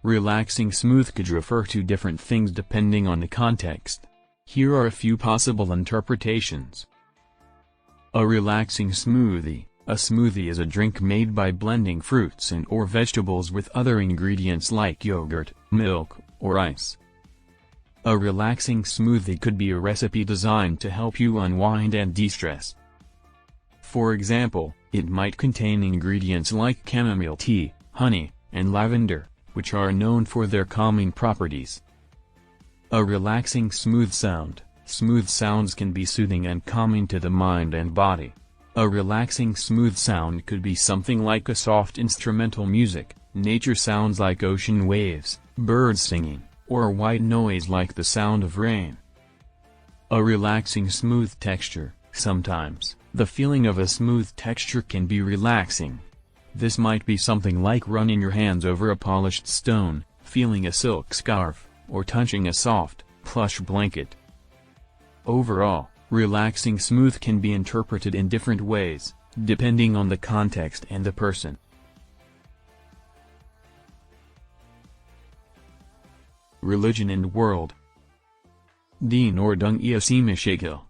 Relaxing smooth could refer to different things depending on the context. Here are a few possible interpretations. A relaxing smoothie. A smoothie is a drink made by blending fruits and or vegetables with other ingredients like yogurt, milk, or ice. A relaxing smoothie could be a recipe designed to help you unwind and de-stress. For example, it might contain ingredients like chamomile tea, honey, and lavender, which are known for their calming properties. A relaxing smooth sound. Smooth sounds can be soothing and calming to the mind and body. A relaxing smooth sound could be something like a soft instrumental music, nature sounds like ocean waves, birds singing, or white noise like the sound of rain. A relaxing smooth texture. Sometimes, the feeling of a smooth texture can be relaxing. This might be something like running your hands over a polished stone, feeling a silk scarf, or touching a soft, plush blanket. Overall, relaxing smooth can be interpreted in different ways, depending on the context and the person. Religion and world. Deen Duniya Ki Baatein.